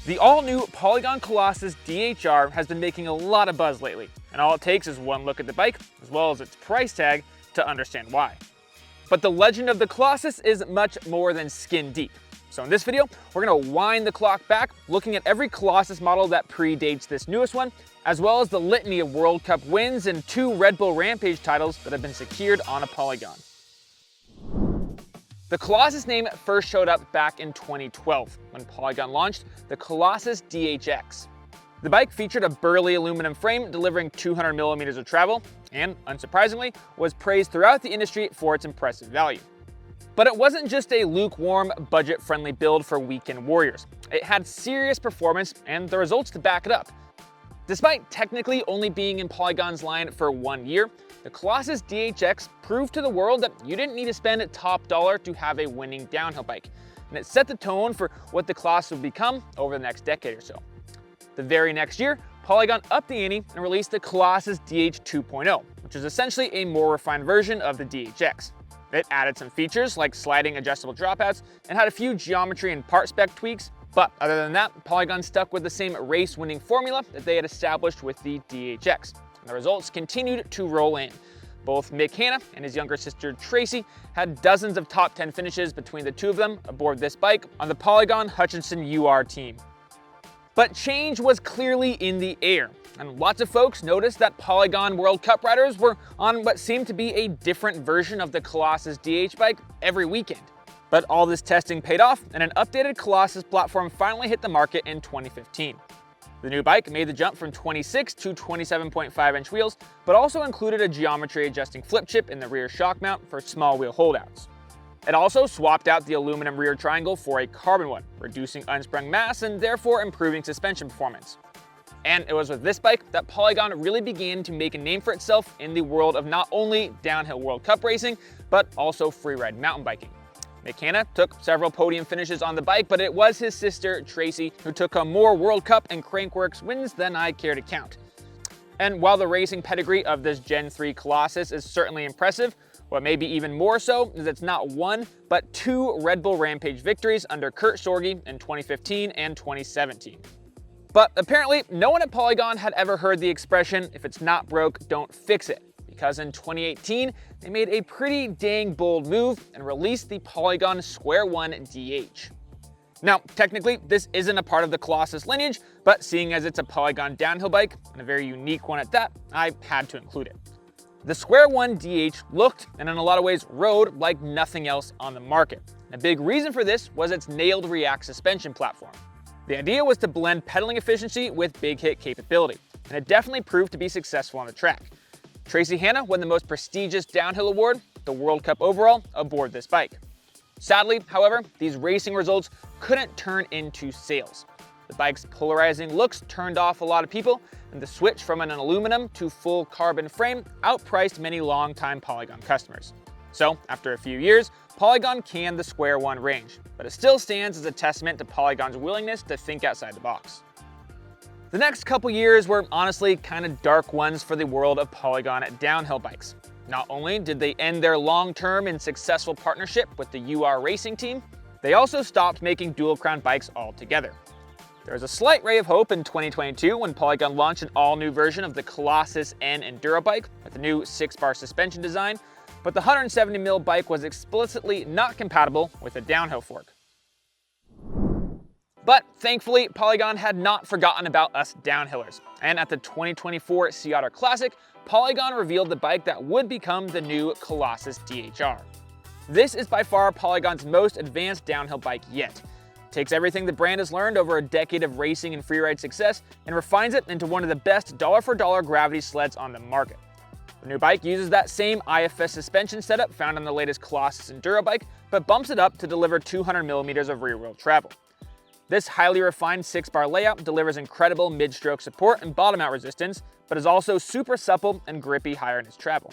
The all-new Polygon Colossus DHR has been making a lot of buzz lately, and all it takes is one look at the bike, as well as its price tag, to understand why. But the legend of the Colossus is much more than skin deep. So in this video, we're going to wind the clock back, looking at every Colossus model that predates this newest one, as well as the litany of World Cup wins and 2 Red Bull Rampage titles that have been secured on a Polygon. The Colossus name first showed up back in 2012 when Polygon launched the Colossus DHX. The bike featured a burly aluminum frame delivering 200 millimeters of travel and, unsurprisingly, was praised throughout the industry for its impressive value. But it wasn't just a lukewarm, budget-friendly build for weekend warriors. It had serious performance and the results to back it up. Despite technically only being in Polygon's line for 1 year, the Colossus DHX proved to the world that you didn't need to spend top dollar to have a winning downhill bike, and it set the tone for what the Colossus would become over the next decade or so. The very next year, Polygon upped the ante and released the Colossus DH 2.0, which is essentially a more refined version of the DHX. It added some features like sliding adjustable dropouts and had a few geometry and part spec tweaks, but other than that, Polygon stuck with the same race-winning formula that they had established with the DHX. And the results continued to roll in. Both Mick Hanna and his younger sister Tracy had dozens of top 10 finishes between the two of them aboard this bike on the Polygon Hutchinson UR team. But change was clearly in the air, and lots of folks noticed that Polygon World Cup riders were on what seemed to be a different version of the Colossus DH bike every weekend. But all this testing paid off, and an updated Colossus platform finally hit the market in 2015. The new bike made the jump from 26 to 27.5-inch wheels, but also included a geometry-adjusting flip chip in the rear shock mount for small wheel holdouts. It also swapped out the aluminum rear triangle for a carbon one, reducing unsprung mass and therefore improving suspension performance. And it was with this bike that Polygon really began to make a name for itself in the world of not only downhill World Cup racing, but also freeride mountain biking. Mick Hanna took several podium finishes on the bike, but it was his sister, Tracy, who took home more World Cup and Crankworx wins than I care to count. And while the racing pedigree of this Gen 3 Colossus is certainly impressive, what may be even more so is it's not 1, but 2 Red Bull Rampage victories under Kurt Sorge in 2015 and 2017. But apparently, no one at Polygon had ever heard the expression, if it's not broke, don't fix it. Because in 2018, they made a pretty dang bold move and released the Polygon Square One DH. Now, technically, this isn't a part of the Colossus lineage, but seeing as it's a Polygon downhill bike, and a very unique one at that, I had to include it. The Square One DH looked, and in a lot of ways rode, like nothing else on the market. A big reason for this was its nailed React suspension platform. The idea was to blend pedaling efficiency with big hit capability, and it definitely proved to be successful on the track. Tracy Hanna won the most prestigious downhill award, the World Cup overall, aboard this bike. Sadly, however, these racing results couldn't turn into sales. The bike's polarizing looks turned off a lot of people, and the switch from an aluminum to full carbon frame outpriced many longtime Polygon customers. So, after a few years, Polygon canned the Square One range, but it still stands as a testament to Polygon's willingness to think outside the box. The next couple years were honestly kind of dark ones for the world of Polygon downhill bikes. Not only did they end their long-term and successful partnership with the UR Racing team, they also stopped making dual crown bikes altogether. There was a slight ray of hope in 2022 when Polygon launched an all-new version of the Colossus N Enduro bike with a new 6-bar suspension design, but the 170mm bike was explicitly not compatible with a downhill fork. But thankfully, Polygon had not forgotten about us downhillers, and at the 2024 Sea Otter Classic, Polygon revealed the bike that would become the new Colossus DHR. This is by far Polygon's most advanced downhill bike yet. It takes everything the brand has learned over a decade of racing and freeride success and refines it into one of the best dollar-for-dollar gravity sleds on the market. The new bike uses that same IFS suspension setup found on the latest Colossus Enduro bike, but bumps it up to deliver 200mm of rear-wheel travel. This highly refined 6-bar layout delivers incredible mid-stroke support and bottom-out resistance, but is also super supple and grippy higher in its travel.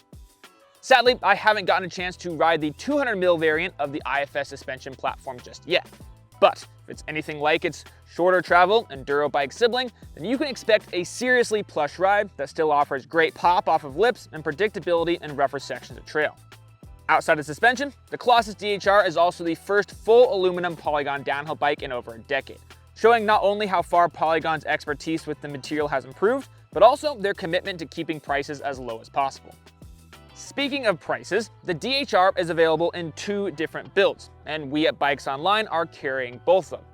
Sadly, I haven't gotten a chance to ride the 200mm variant of the IFS suspension platform just yet. But if it's anything like its shorter travel enduro bike sibling, then you can expect a seriously plush ride that still offers great pop off of lips and predictability in rougher sections of trail. Outside of suspension, the Colossus DHR is also the first full aluminum Polygon downhill bike in over a decade, showing not only how far Polygon's expertise with the material has improved, but also their commitment to keeping prices as low as possible. Speaking of prices, the DHR is available in 2 different builds, and we at Bikes Online are carrying both of them.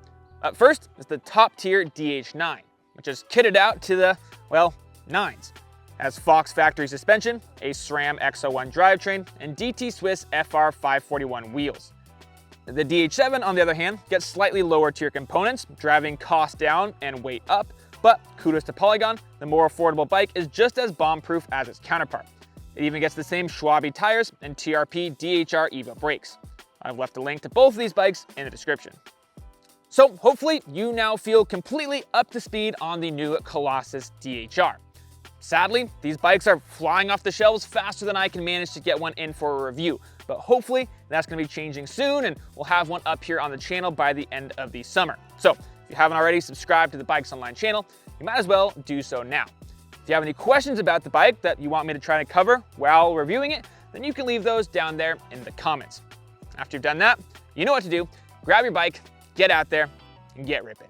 Up first is the top tier DH9, which is kitted out to the, well, 9s. Has Fox factory suspension, a SRAM X01 drivetrain, and DT Swiss FR541 wheels. The DH7, on the other hand, gets slightly lower tier components, driving cost down and weight up, but kudos to Polygon, the more affordable bike is just as bomb-proof as its counterpart. It even gets the same Schwalbe tires and TRP DHR EVO brakes. I've left a link to both of these bikes in the description. So hopefully you now feel completely up to speed on the new Colossus DHR. Sadly, these bikes are flying off the shelves faster than I can manage to get one in for a review, but hopefully that's going to be changing soon and we'll have one up here on the channel by the end of the summer. So if you haven't already subscribed to the Bikes Online channel, you might as well do so now. If you have any questions about the bike that you want me to try to cover while reviewing it, then you can leave those down there in the comments. After you've done that, you know what to do. Grab your bike, get out there, and get ripping.